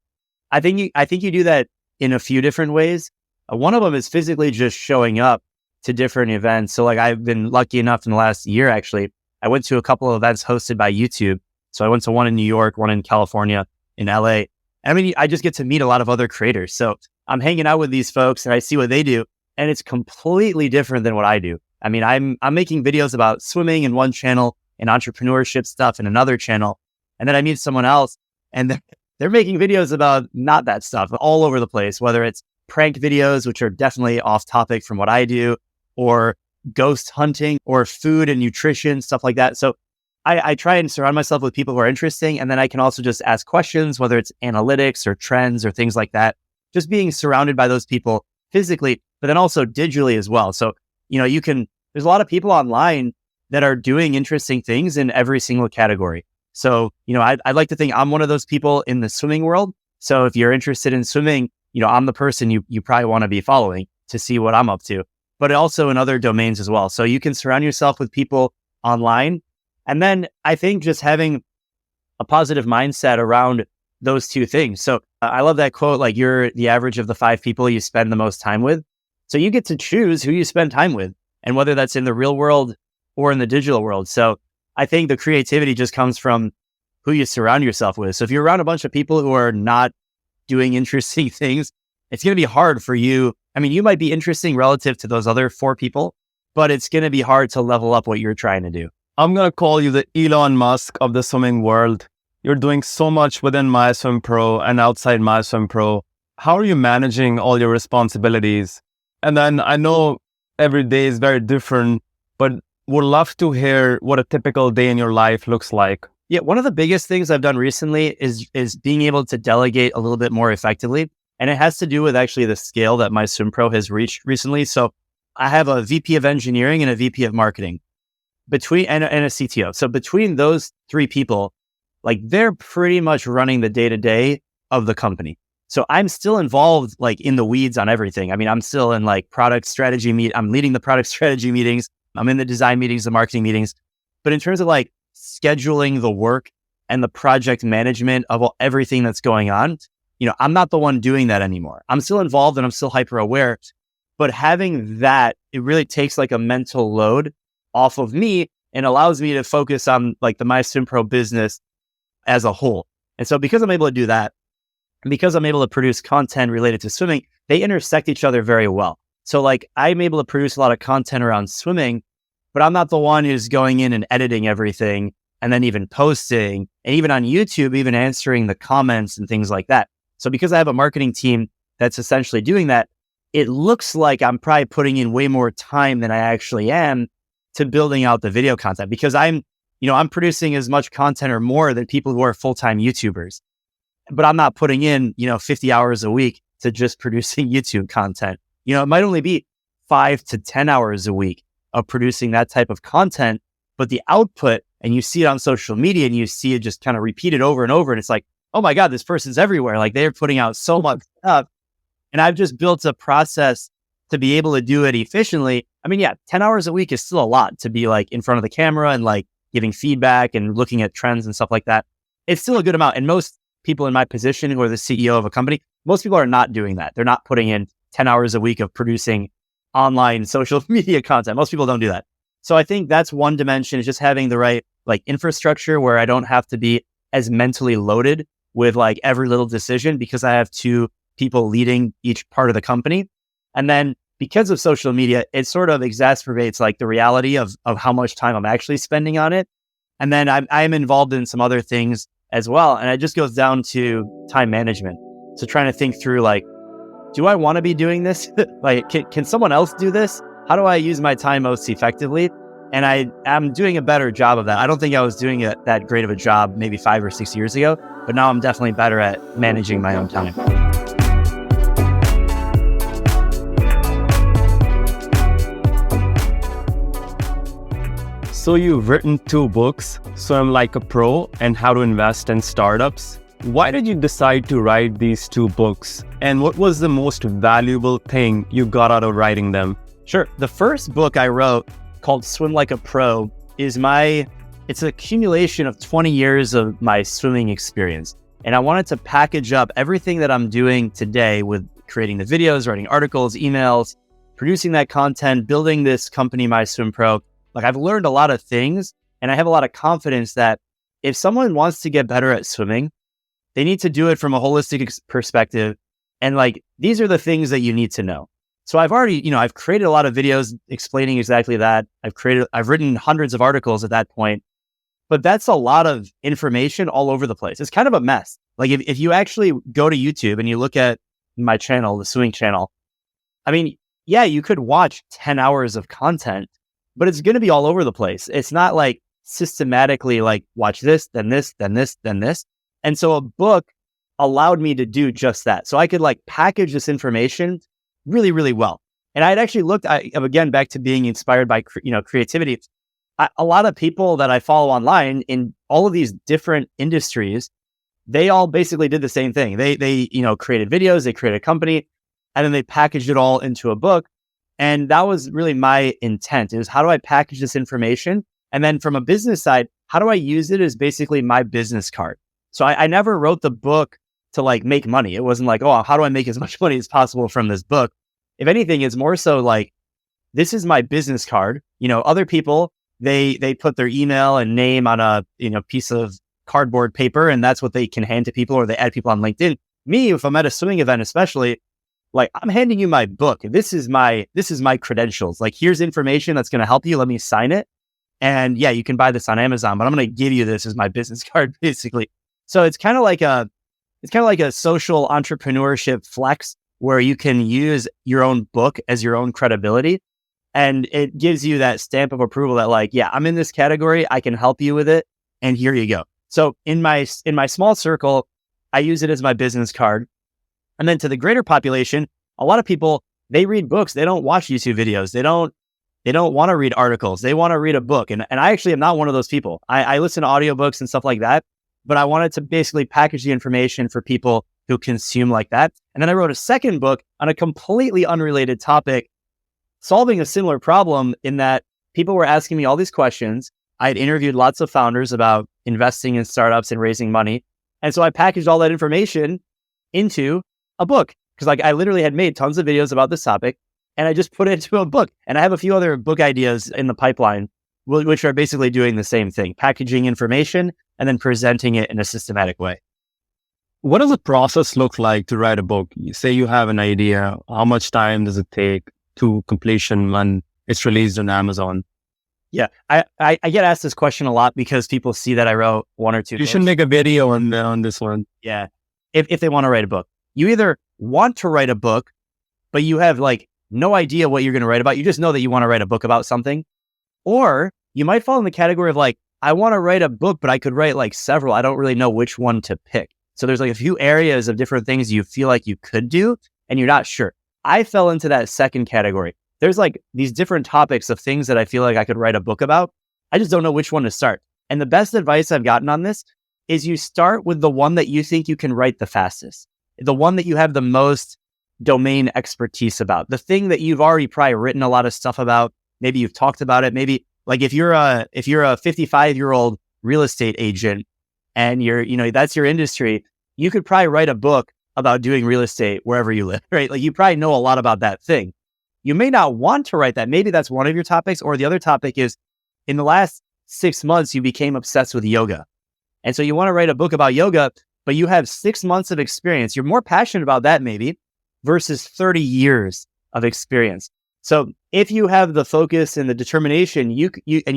I think you do that in a few different ways. One of them is physically just showing up to different events. So like I've been lucky enough in the last year, actually, I went to a couple of events hosted by YouTube. So I went to one in New York, one in California, in LA. I mean, I just get to meet a lot of other creators. So I'm hanging out with these folks and I see what they do, and it's completely different than what I do. I mean, I'm making videos about swimming in one channel and entrepreneurship stuff in another channel. And then I meet someone else and they're making videos about not that stuff all over the place, whether it's prank videos, which are definitely off topic from what I do, or ghost hunting, or food and nutrition, stuff like that. So I try and surround myself with people who are interesting. And then I can also just ask questions, whether it's analytics or trends or things like that. Just being surrounded by those people physically, but then also digitally as well. So, there's a lot of people online that are doing interesting things in every single category. So, I'd like to think I'm one of those people in the swimming world. So if you're interested in swimming, I'm the person you probably want to be following to see what I'm up to, but also in other domains as well. So you can surround yourself with people online. And then I think just having a positive mindset around those two things. So I love that quote, like you're the average of the 5 people you spend the most time with. So you get to choose who you spend time with and whether that's in the real world or in the digital world. So I think the creativity just comes from who you surround yourself with. So if you're around a bunch of people who are not doing interesting things, it's going to be hard for you. I mean, you might be interesting relative to those other 4 people, but it's going to be hard to level up what you're trying to do. I'm going to call you the Elon Musk of the swimming world. You're doing so much within MySwimPro and outside MySwimPro. How are you managing all your responsibilities? And then I know every day is very different, but would love to hear what a typical day in your life looks like. Yeah, one of the biggest things I've done recently is being able to delegate a little bit more effectively. And it has to do with actually the scale that MySwimPro has reached recently. So I have a VP of engineering and a VP of marketing and a CTO. So between those 3 people, like they're pretty much running the day-to-day of the company. So I'm still involved like in the weeds on everything. I mean, I'm still in like product strategy I'm leading the product strategy meetings. I'm in the design meetings, the marketing meetings. But in terms of like scheduling the work and the project management of everything that's going on, I'm not the one doing that anymore. I'm still involved and I'm still hyper aware, but having that, it really takes like a mental load off of me and allows me to focus on like the MySwimPro business as a whole. And so because I'm able to do that, and because I'm able to produce content related to swimming, they intersect each other very well. So like I'm able to produce a lot of content around swimming, but I'm not the one who's going in and editing everything and then even posting and even on YouTube, even answering the comments and things like that. So because I have a marketing team that's essentially doing that, it looks like I'm probably putting in way more time than I actually am to building out the video content because I'm producing as much content or more than people who are full-time YouTubers, but I'm not putting in, 50 hours a week to just producing YouTube content. It might only be 5 to 10 hours a week of producing that type of content, but the output, and you see it on social media and you see it just kind of repeated over and over. And it's like, oh my God, this person's everywhere. Like they're putting out so much stuff. And I've just built a process to be able to do it efficiently. I mean, yeah, 10 hours a week is still a lot to be like in front of the camera and like giving feedback and looking at trends and stuff like that. It's still a good amount. And most people in my position who are the CEO of a company, most people are not doing that. They're not putting in 10 hours a week of producing online social media content. Most people don't do that. So I think that's one dimension, is just having the right like infrastructure where I don't have to be as mentally loaded with like every little decision because I have 2 people leading each part of the company. And then because of social media, it sort of exacerbates like the reality of how much time I'm actually spending on it. And then I'm involved in some other things as well. And it just goes down to time management. So trying to think through like, do I want to be doing this? Like, can someone else do this? How do I use my time most effectively? And I'm doing a better job of that. I don't think I was doing that great of a job maybe 5 or 6 years ago, but now I'm definitely better at managing my own time. So you've written 2 books, Swim Like a Pro and How to Invest in Startups. Why did you decide to write these 2 books? And what was the most valuable thing you got out of writing them? Sure. The first book I wrote, called Swim Like a Pro, it's an accumulation of 20 years of my swimming experience. And I wanted to package up everything that I'm doing today with creating the videos, writing articles, emails, producing that content, building this company, MySwimPro. Like I've learned a lot of things and I have a lot of confidence that if someone wants to get better at swimming, they need to do it from a holistic perspective. And like, these are the things that you need to know. So I've already, I've created a lot of videos explaining exactly that. I've written hundreds of articles at that point, but that's a lot of information all over the place. It's kind of a mess. Like if you actually go to YouTube and you look at my channel, the swimming channel, I mean, yeah, you could watch 10 hours of content, but it's going to be all over the place. It's not like systematically like watch this, then this, then this, then this. And so a book allowed me to do just that. So I could like package this information really, really well. And I'd actually looked, again, back to being inspired by, creativity. A lot of people that I follow online in all of these different industries, they all basically did the same thing. They created videos, they created a company, and then they packaged it all into a book. And that was really my intent, is how do I package this information? And then from a business side, how do I use it as basically my business card? So I never wrote the book to like make money. It wasn't like, oh, how do I make as much money as possible from this book? if anything, it's more so like, this is my business card. Other people, they put their email and name on a, piece of cardboard paper, and that's what they can hand to people, or they add people on LinkedIn. Me, if I'm at a swimming event, especially, like, I'm handing you my book. This is my credentials. Like, here's information that's going to help you. Let me sign it. And yeah, you can buy this on Amazon, but I'm going to give you this as my business card, basically. So it's kind of like a social entrepreneurship flex, where you can use your own book as your own credibility. And it gives you that stamp of approval that, like, yeah, I'm in this category. I can help you with it. And here you go. So in my small circle, I use it as my business card. And then to the greater population, a lot of people, they read books. They don't watch YouTube videos. They don't want to read articles. They want to read a book. And I actually am not one of those people. I listen to audiobooks and stuff like that, but I wanted to basically package the information for people who consume like that. And then I wrote a second book on a completely unrelated topic, solving a similar problem, in that people were asking me all these questions. I had interviewed lots of founders about investing in startups and raising money. And so I packaged all that information into a book, because like I literally had made tons of videos about this topic, and I just put it into a book. And I have a few other book ideas in the pipeline, which are basically doing the same thing, packaging information and then presenting it in a systematic way. What does the process look like to write a book? You say you have an idea. How much time does it take to completion when it's released on Amazon? Yeah, I get asked this question a lot, because people see that I wrote one or two You books. should make a video on this one. Yeah. If they want to write a book, you either want to write a book, but you have like no idea what you're going to write about. You just know that you want to write a book about something. Or you might fall in the category of like, I want to write a book, but I could write like several. I don't really know which one to pick. So there's like a few areas of different things you feel like you could do, and you're not sure. I fell into that second category. There's like these different topics of things that I feel like I could write a book about. I just don't know which one to start. And the best advice I've gotten on this is you start with the one that you think you can write the fastest, the one that you have the most domain expertise about, the thing that you've already probably written a lot of stuff about. Maybe you've talked about it. Maybe like if you're a 55-year-old real estate agent and that's your industry, you could probably write a book about doing real estate wherever you live, right? Like you probably know a lot about that thing. You may not want to write that. Maybe that's one of your topics, or the other topic is, in the last 6 months, you became obsessed with yoga. And so you want to write a book about yoga, but you have 6 months of experience. You're more passionate about that maybe versus 30 years of experience. So if you have the focus and the determination, you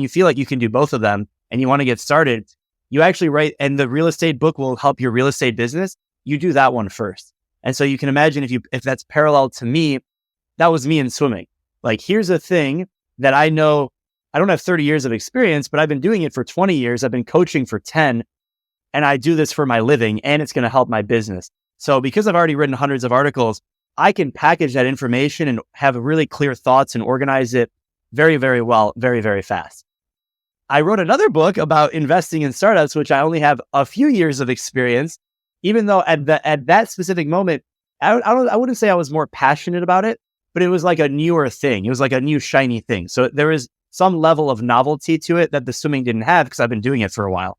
feel like you can do both of them and you want to get started, you actually write, and the real estate book will help your real estate business. You do that one first. And so you can imagine if that's parallel to me, that was me in swimming. Like, here's a thing that I know. I don't have 30 years of experience, but I've been doing it for 20 years. I've been coaching for 10, and I do this for my living, and it's going to help my business. So because I've already written hundreds of articles, I can package that information and have really clear thoughts and organize it very, very well, very, very fast. I wrote another book about investing in startups, which I only have a few years of experience, even though at that specific moment, I wouldn't say I was more passionate about it, but it was like a newer thing. It was like a new shiny thing. So there is some level of novelty to it that the swimming didn't have, because I've been doing it for a while.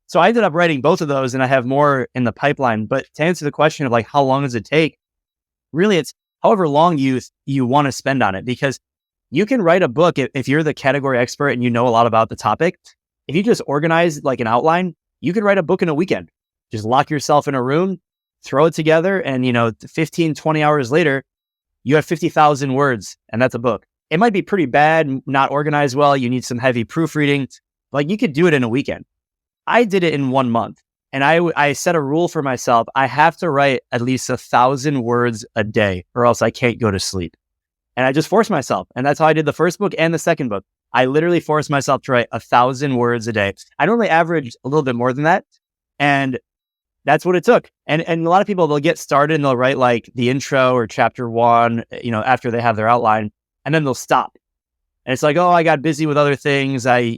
So I ended up writing both of those, and I have more in the pipeline. But to answer the question of like, how long does it take? Really, it's however long you want to spend on it, because you can write a book if you're the category expert and you know a lot about the topic. If you just organize like an outline, you could write a book in a weekend. Just lock yourself in a room, throw it together, and 15, 20 hours later, you have 50,000 words, and that's a book. It might be pretty bad, not organized well. You need some heavy proofreading. Like, you could do it in a weekend. I did it in 1 month, and I set a rule for myself. I have to write at least 1,000 words a day, or else I can't go to sleep. And I just forced myself. And that's how I did the first book and the second book. I literally forced myself to write 1,000 words a day. I normally average a little bit more than that. And that's what it took. And a lot of people, they'll get started and they'll write like the intro or chapter 1, after they have their outline, and then they'll stop. And it's like, oh, I got busy with other things. I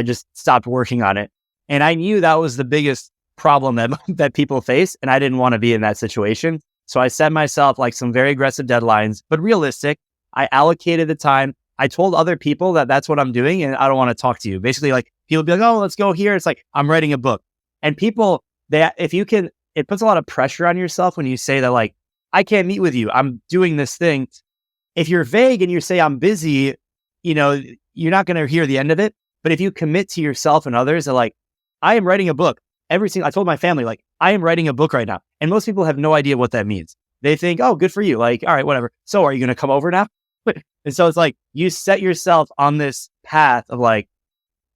just stopped working on it. And I knew that was the biggest problem that people face. And I didn't want to be in that situation. So I set myself like some very aggressive deadlines, but realistic. I allocated the time. I told other people that that's what I'm doing, and I don't want to talk to you. Basically, like, people be like, oh, let's go here. It's like, I'm writing a book. And people, it puts a lot of pressure on yourself when you say that, like, I can't meet with you. I'm doing this thing. If you're vague and you say I'm busy, you're not going to hear the end of it. But if you commit to yourself and others, they're like, I am writing a book. I told my family, like, I am writing a book right now. And most people have no idea what that means. They think, oh, good for you. Like, all right, whatever. So are you going to come over now? And so it's like, you set yourself on this path of like,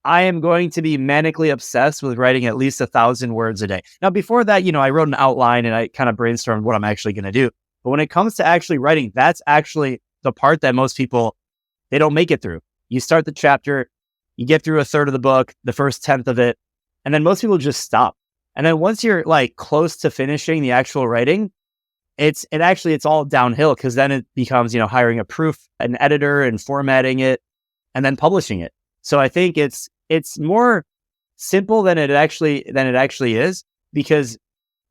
I am going to be manically obsessed with writing at least 1,000 words a day. Now, before that, I wrote an outline and I kind of brainstormed what I'm actually going to do. But when it comes to actually writing, that's actually the part that most people, they don't make it through. You start the chapter, you get through a third of the book, the first 10th of it, and then most people just stop. And then once you're like close to finishing the actual writing, it's all downhill, because then it becomes, hiring a proof, an editor, and formatting it, and then publishing it. So I think it's more simple than it actually is, because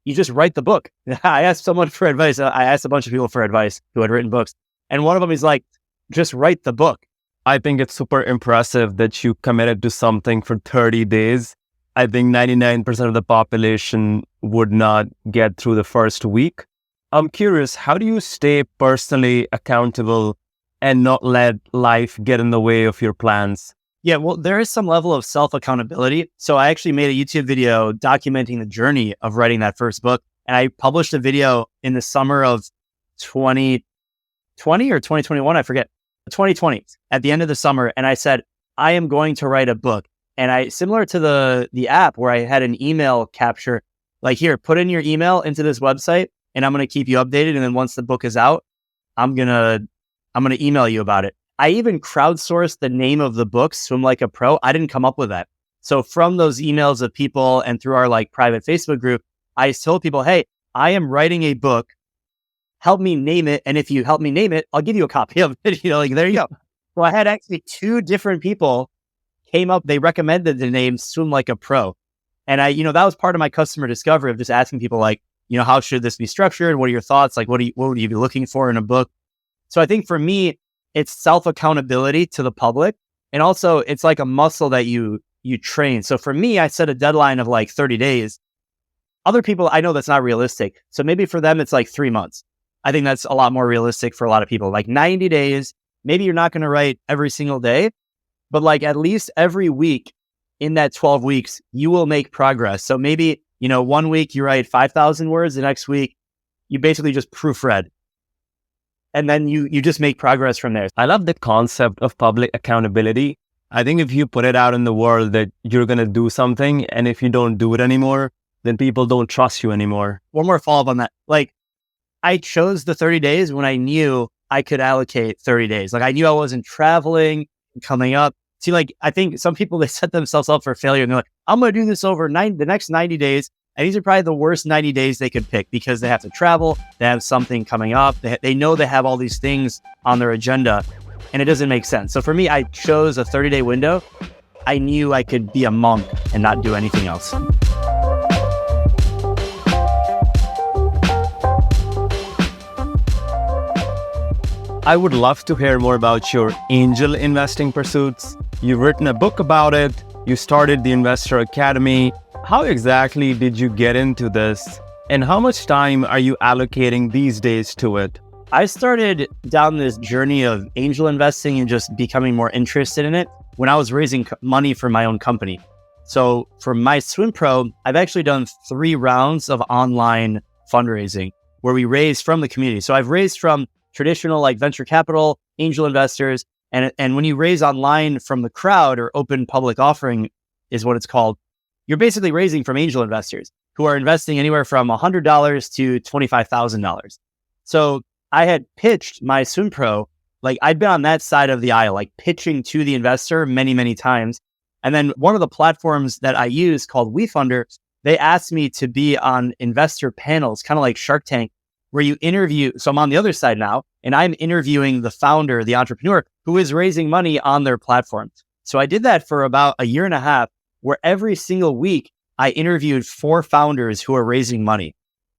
you just write the book. I asked someone for advice. I asked a bunch of people for advice who had written books, and one of them is like, just write the book. I think it's super impressive that you committed to something for 30 days. I think 99% of the population would not get through the first week. I'm curious, how do you stay personally accountable and not let life get in the way of your plans? Yeah, well, there is some level of self-accountability. So I actually made a YouTube video documenting the journey of writing that first book. And I published a video in the summer of 2020 or 2021, I forget, 2020, at the end of the summer. And I said, I am going to write a book. And similar to the app where I had an email capture, like, here, put in your email into this website and I'm going to keep you updated. And then once the book is out, I'm going to email you about it. I even crowdsourced the name of the book, Swim Like a Pro. I didn't come up with that. So from those emails of people and through our like private Facebook group, I told people, hey, I am writing a book. Help me name it. And if you help me name it, I'll give you a copy of it. Like, there you go. So I had actually 2 different people came up. They recommended the name Swim Like a Pro. And that was part of my customer discovery of just asking people like, how should this be structured? What are your thoughts? Like, what would you be looking for in a book? So I think for me, it's self-accountability to the public. And also it's like a muscle that you train. So for me, I set a deadline of like 30 days. Other people, I know that's not realistic. So maybe for them, it's like 3 months. I think that's a lot more realistic for a lot of people. Like 90 days, maybe you're not going to write every single day, but like at least every week in that 12 weeks, you will make progress. So maybe, 1 week you write 5,000 words. The next week, you basically just proofread. And then you just make progress from there. I love the concept of public accountability. I think if you put it out in the world that you're going to do something, and if you don't do it anymore, then people don't trust you anymore. One more follow-up on that. Like, I chose the 30 days when I knew I could allocate 30 days. Like, I knew I wasn't traveling, coming up. See, like, I think some people, they set themselves up for failure and they're like, I'm going to do this over the next 90 days. And these are probably the worst 90 days they could pick, because they have to travel, they have something coming up, they know they have all these things on their agenda, and it doesn't make sense. So for me, I chose a 30-day window. I knew I could be a monk and not do anything else. I would love to hear more about your angel investing pursuits. You've written a book about it. You started the Investor Academy. How exactly did you get into this? And how much time are you allocating these days to it? I started down this journey of angel investing and just becoming more interested in it when I was raising money for my own company. So for MySwimPro, I've actually done 3 rounds of online fundraising where we raise from the community. So I've raised from traditional like venture capital, angel investors, and when you raise online from the crowd, or open public offering is what it's called, you're basically raising from angel investors who are investing anywhere from $100 to $25,000. So I had pitched MySwimPro, like I'd been on that side of the aisle, like pitching to the investor many, many times. And then one of the platforms that I use called WeFunder, they asked me to be on investor panels, kind of like Shark Tank, where you interview. So I'm on the other side now, and I'm interviewing the founder, the entrepreneur who is raising money on their platform. So I did that for about a year and a half, where every single week I interviewed 4 founders who are raising money.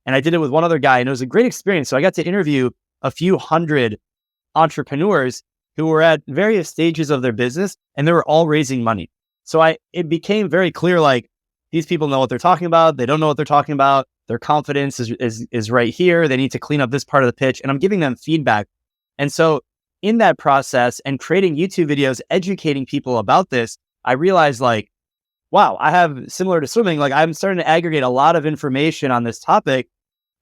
And I did it with one other guy, and it was a great experience. So I got to interview a few hundred entrepreneurs who were at various stages of their business, and they were all raising money. So it became very clear, like, these people know what they're talking about. They don't know what they're talking about. Their confidence is right here. They need to clean up this part of the pitch. And I'm giving them feedback. And so in that process and creating YouTube videos, educating people about this, I realized like, wow, I have similar to swimming. Like I'm starting to aggregate a lot of information on this topic.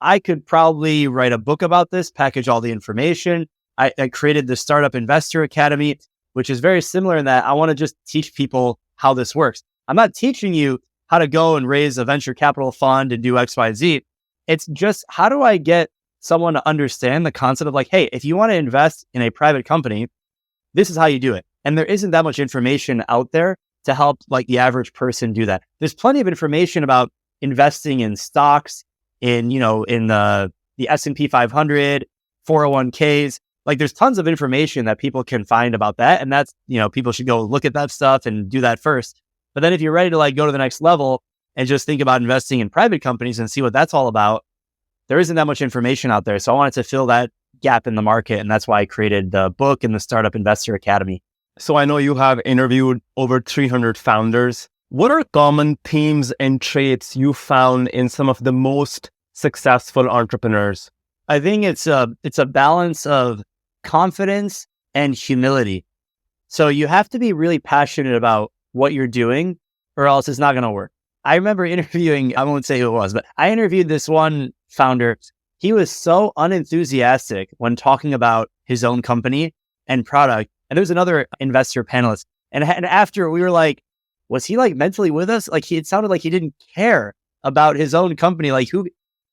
I could probably write a book about this, package all the information. I created the Startup Investor Academy, which is very similar in that I want to just teach people how this works. I'm not teaching you how to go and raise a venture capital fund and do X, Y, Z. It's just how do I get someone to understand the concept of like, hey, if you want to invest in a private company, this is how you do it. And there isn't that much information out there to help like the average person do that. There's plenty of information about investing in stocks, in the S&P 500, 401ks. Like there's tons of information that people can find about that. And that's, people should go look at that stuff and do that first. But then if you're ready to like go to the next level and just think about investing in private companies and see what that's all about, there isn't that much information out there. So I wanted to fill that gap in the market. And that's why I created the book and the Startup Investor Academy. So I know you have interviewed over 300 founders. What are common themes and traits you found in some of the most successful entrepreneurs? I think it's a balance of confidence and humility. So you have to be really passionate about what you're doing or else it's not going to work. I remember interviewing, I won't say who it was, but I interviewed this one founder. He was so unenthusiastic when talking about his own company and product. And there was another investor panelist. And after we were like, was he like mentally with us? Like it sounded like he didn't care about his own company.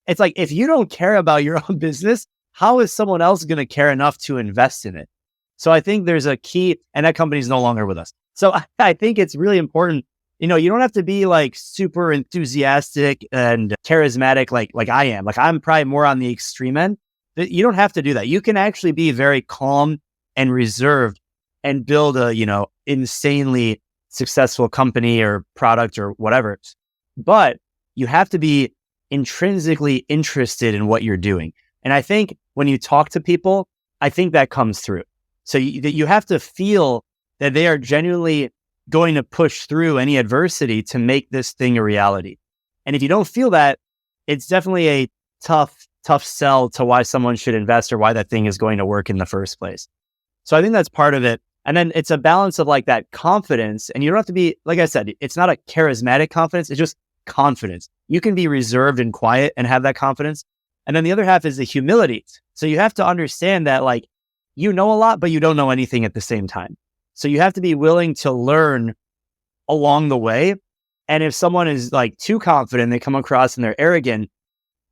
It's like, if you don't care about your own business, how is someone else going to care enough to invest in it? So I think there's a key, and that company is no longer with us. So I think it's really important. You don't have to be like super enthusiastic and charismatic like I am. Like I'm probably more on the extreme end. You don't have to do that. You can actually be very calm and reserved and build a, insanely successful company or product or whatever. But you have to be intrinsically interested in what you're doing. And I think when you talk to people, I think that comes through. So you have to feel that they are genuinely going to push through any adversity to make this thing a reality. And if you don't feel that, it's definitely a tough sell to why someone should invest or why that thing is going to work in the first place. So I think that's part of it. And then it's a balance of like that confidence. And you don't have to be, like I said, it's not a charismatic confidence. It's just confidence. You can be reserved and quiet and have that confidence. And then the other half is the humility. So you have to understand that like, you know a lot, but you don't know anything at the same time. So you have to be willing to learn along the way. And if someone is like too confident, they come across and they're arrogant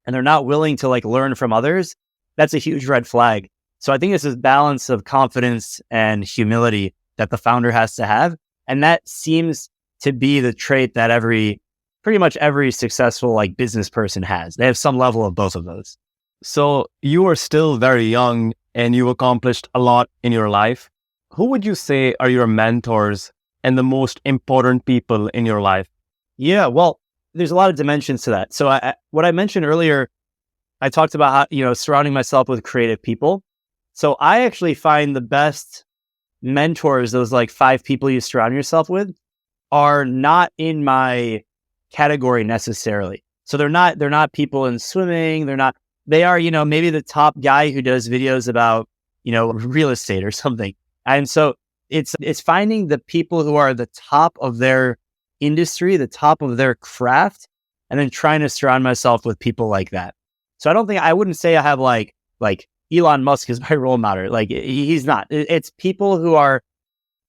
and they're not willing to like learn from others, that's a huge red flag. So I think it's this balance of confidence and humility that the founder has to have. And that seems to be the trait that pretty much every successful like business person has. They have some level of both of those. So you are still very young and you've accomplished a lot in your life. Who would you say are your mentors and the most important people in your life? Yeah, well, there's a lot of dimensions to that. So what I mentioned earlier, I talked about how, surrounding myself with creative people. So I actually find the best mentors, those like 5 people you surround yourself with, are not in my category necessarily. So they're not people in swimming. They are, maybe the top guy who does videos about, real estate or something. And so it's finding the people who are the top of their industry, the top of their craft, and then trying to surround myself with people like that. So I wouldn't say I have like Elon Musk is my role model. Like he's not. It's people who are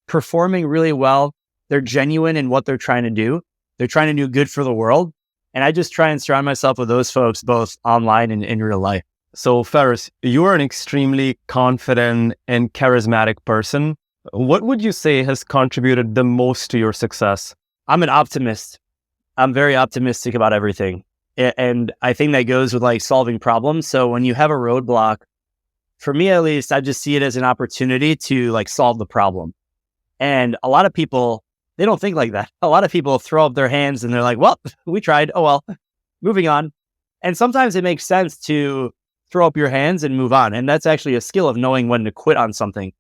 performing really well. They're genuine in what they're trying to do. They're trying to do good for the world. And I just try and surround myself with those folks, both online and in real life. So Ferris, you are an extremely confident and charismatic person. What would you say has contributed the most to your success? I'm an optimist. I'm very optimistic about everything. And I think that goes with like solving problems. So when you have a roadblock, for me at least, I just see it as an opportunity to like solve the problem. And a lot of people, they don't think like that. A lot of people throw up their hands and they're like, well, we tried. Oh, well, moving on. And sometimes it makes sense to throw up your hands and move on. And that's actually a skill of knowing when to quit on something.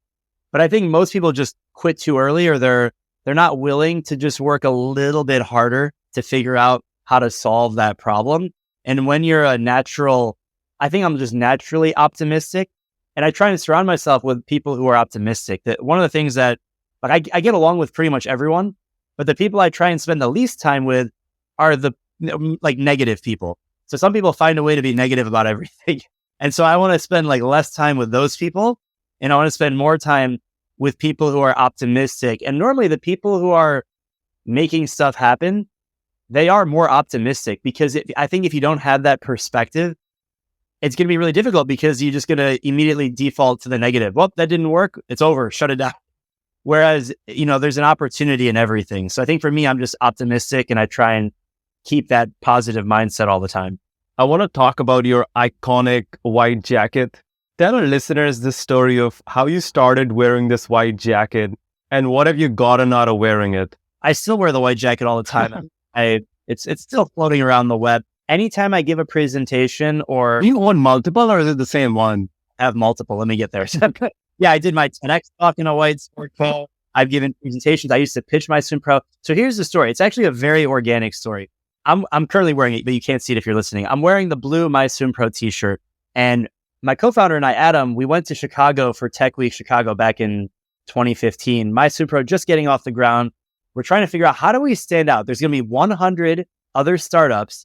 But I think most people just quit too early, or they're not willing to just work a little bit harder to figure out how to solve that problem. And when you're a natural, I think I'm just naturally optimistic. And I try to surround myself with people who are optimistic. That one of the things that like I get along with pretty much everyone, but the people I try and spend the least time with are the like negative people. So some people find a way to be negative about everything. And so I want to spend like less time with those people. And I want to spend more time with people who are optimistic. And normally the people who are making stuff happen, they are more optimistic because I think if you don't have that perspective, it's going to be really difficult because you're just going to immediately default to the negative. Well, that didn't work. It's over. Shut it down. Whereas, there's an opportunity in everything. So I think for me, I'm just optimistic and I try and keep that positive mindset all the time. I want to talk about your iconic white jacket. Tell our listeners the story of how you started wearing this white jacket and what have you gotten out of wearing it? I still wear the white jacket all the time. It's still floating around the web. Anytime I give a presentation or... Do you own multiple or is it the same one? I have multiple. Let me get there. Yeah, I did my TEDx talk in a white sport coat. I've given presentations. I used to pitch MySwimPro. So here's the story. It's actually a very organic story. I'm currently wearing it, but you can't see it if you're listening. I'm wearing the blue MySwimPro t-shirt. And my co-founder and I, Adam, we went to Chicago for Tech Week Chicago back in 2015. MySwimPro just getting off the ground. We're trying to figure out how do we stand out? There's going to be 100 other startups.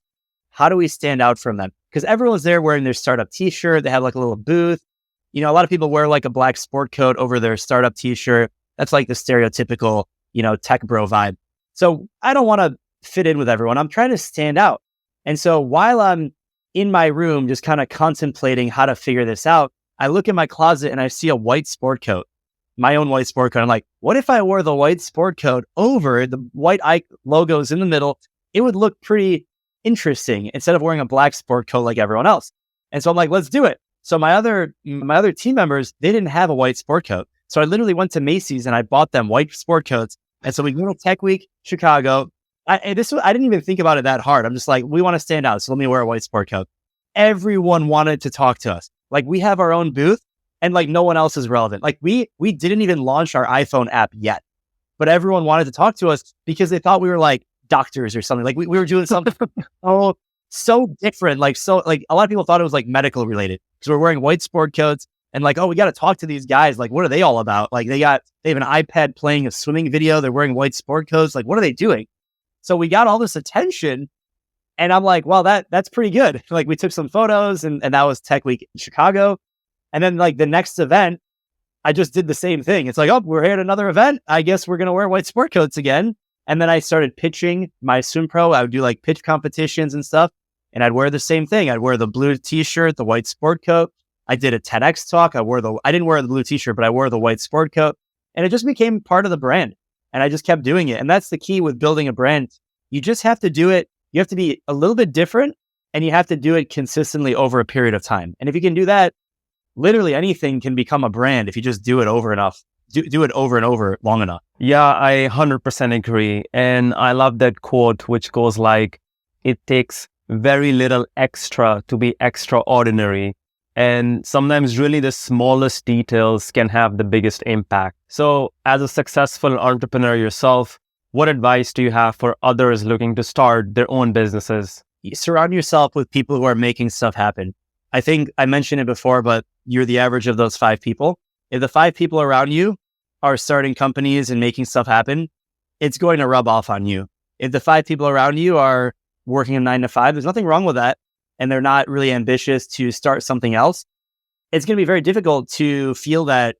How do we stand out from them? Because everyone's there wearing their startup t-shirt. They have like a little booth. A lot of people wear like a black sport coat over their startup t-shirt. That's like the stereotypical, tech bro vibe. So I don't want to fit in with everyone. I'm trying to stand out. And so while I'm in my room, just kind of contemplating how to figure this out, I look in my closet and I see a white sport coat, my own white sport coat. I'm like, what if I wore the white sport coat over the white Ike logos in the middle? It would look pretty interesting instead of wearing a black sport coat like everyone else. And so I'm like, let's do it. So my other team members, they didn't have a white sport coat. So I literally went to Macy's and I bought them white sport coats. And so we go to Tech Week Chicago. I didn't even think about it that hard. I'm just like, we want to stand out. So let me wear a white sport coat. Everyone wanted to talk to us. Like we have our own booth and like no one else is relevant. Like we didn't even launch our iPhone app yet, but everyone wanted to talk to us because they thought we were like doctors or something. Like we were doing something so different. Like a lot of people thought it was like medical related because we're wearing white sport coats and like, oh, we got to talk to these guys. Like, what are they all about? Like they have an iPad playing a swimming video. They're wearing white sport coats. Like, what are they doing? So we got all this attention and I'm like, well, that's pretty good. Like we took some photos and that was Tech Week in Chicago. And then like the next event, I just did the same thing. It's like, oh, we're here at another event. I guess we're going to wear white sport coats again. And then I started pitching MySwimPro. I would do like pitch competitions and stuff. And I'd wear the same thing. I'd wear the blue t-shirt, the white sport coat. I did a TEDx talk. I didn't wear the blue t-shirt, but I wore the white sport coat. And it just became part of the brand. And I just kept doing it. And that's the key with building a brand. You just have to do it. You have to be a little bit different and you have to do it consistently over a period of time. And if you can do that, literally anything can become a brand if you just do it over enough. Do it over and over long enough. Yeah, I 100% agree. And I love that quote, which goes like, it takes very little extra to be extraordinary. And sometimes really the smallest details can have the biggest impact. So as a successful entrepreneur yourself, what advice do you have for others looking to start their own businesses? You surround yourself with people who are making stuff happen. I think I mentioned it before, but you're the average of those 5 people. If the 5 people around you are starting companies and making stuff happen, it's going to rub off on you. If the 5 people around you are working a 9 to 5, there's nothing wrong with that. And they're not really ambitious to start something else. It's going to be very difficult to feel that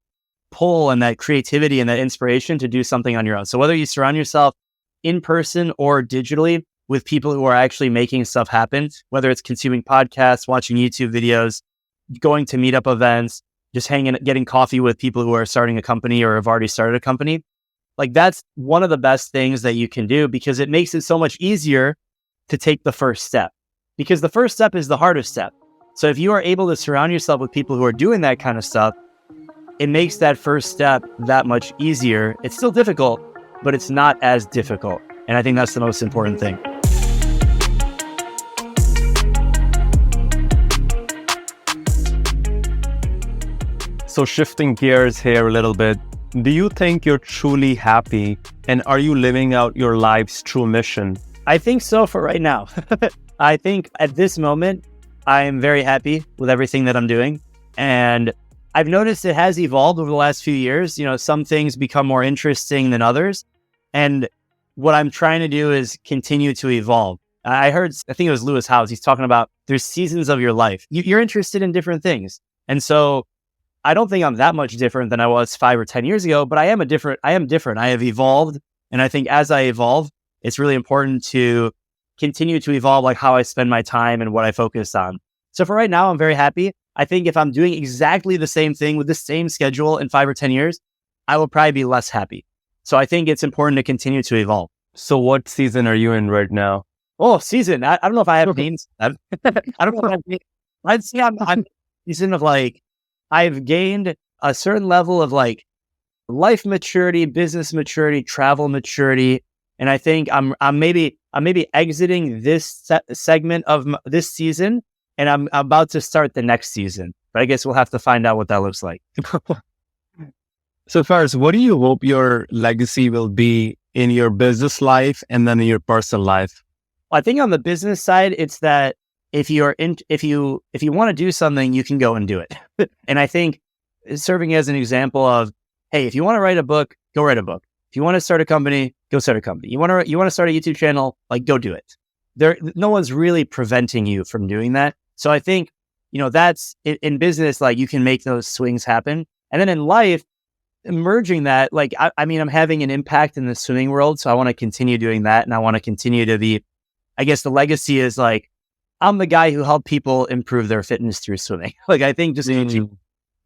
pull and that creativity and that inspiration to do something on your own. So whether you surround yourself in person or digitally with people who are actually making stuff happen, whether it's consuming podcasts, watching YouTube videos, going to meetup events, just getting coffee with people who are starting a company or have already started a company, like that's one of the best things that you can do because it makes it so much easier to take the first step because the first step is the hardest step. So if you are able to surround yourself with people who are doing that kind of stuff, it makes that first step that much easier. It's still difficult, but it's not as difficult. And I think that's the most important thing. So shifting gears here a little bit, do you think you're truly happy and are you living out your life's true mission? I think so for right now. I think at this moment, I am very happy with everything that I'm doing. And I've noticed it has evolved over the last few years. You know, some things become more interesting than others. And what I'm trying to do is continue to evolve. I think it was Lewis Howes. He's talking about there's seasons of your life. You're interested in different things. And so I don't think I'm that much different than I was 5 or 10 years ago, but I am different. I have evolved. And I think as I evolve, it's really important to continue to evolve, like how I spend my time and what I focus on. So for right now, I'm very happy. I think if I'm doing exactly the same thing with the same schedule in 5 or 10 years, I will probably be less happy. So I think it's important to continue to evolve. So what season are you in right now? Oh, season. I don't know if I have names. I don't know if I have names. I'd say I'm season of like, I've gained a certain level of like life maturity, business maturity, travel maturity. And I think I'm maybe exiting this segment of this season, and I'm about to start the next season. But I guess we'll have to find out what that looks like. So Faris, what do you hope your legacy will be in your business life and then in your personal life? I think on the business side, it's that if you want to do something, you can go and do it. And I think serving as an example of, hey, if you want to write a book, go write a book. If you want to start a company, go start a company. You want to start a YouTube channel, like go do it. No one's really preventing you from doing that. So I think, that's in business, like you can make those swings happen. And then in life, merging that, like, I'm having an impact in the swimming world. So I want to continue doing that. And I want to continue to be, I guess the legacy is like, I'm the guy who helped people improve their fitness through swimming. Like, I think just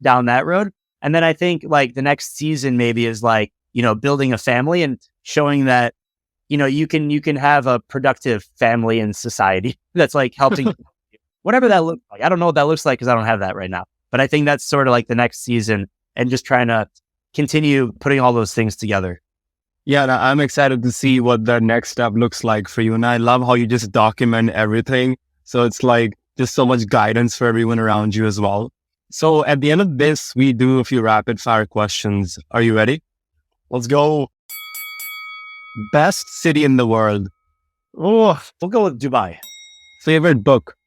down that road. And then I think like the next season maybe is like, building a family and showing that, you can have a productive family and society that's like helping whatever that looks like. I don't know what that looks like because I don't have that right now. But I think that's sort of like the next season and just trying to continue putting all those things together. Yeah, I'm excited to see what the next step looks like for you. And I love how you just document everything. So it's like just so much guidance for everyone around you as well. So at the end of this, we do a few rapid fire questions. Are you ready? Let's go. Best city in the world? Oh, we'll go with Dubai. Favorite book?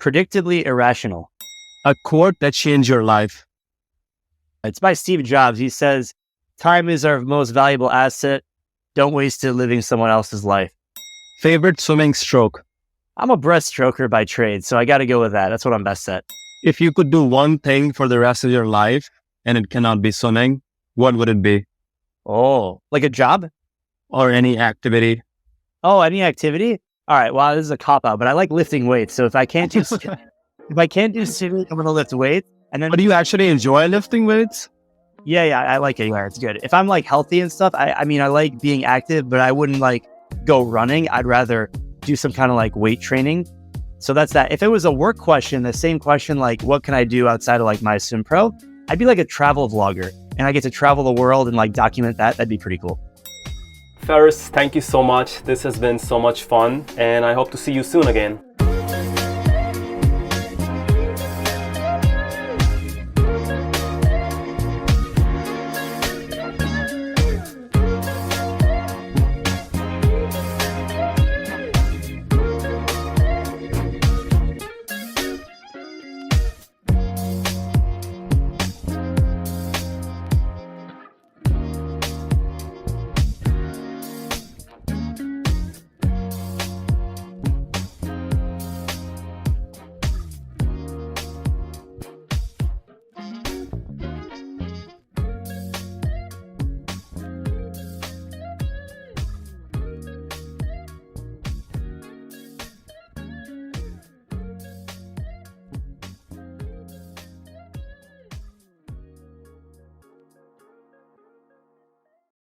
Predictably Irrational. A quote that changed your life? It's by Steve Jobs. He says, time is our most valuable asset. Don't waste it living someone else's life. Favorite swimming stroke? I'm a breaststroker by trade, so I got to go with that. That's what I'm best at. If you could do one thing for the rest of your life and it cannot be swimming, what would it be? Oh, like a job? Or any activity? Oh, any activity? All right. Wow, this is a cop-out, but I like lifting weights. So if I can't do swimming, I'm going to lift weights. And then, but do you actually enjoy lifting weights? Yeah, I like it. Yeah, it's good. If I'm like healthy and stuff, I like being active, but I wouldn't like go running. I'd rather do some kind of like weight training. So that's that. If it was a work question, the same question, like what can I do outside of like MySwimPro? I'd be like a travel vlogger and I get to travel the world and like document that. That'd be pretty cool. Faris, thank you so much. This has been so much fun and I hope to see you soon again.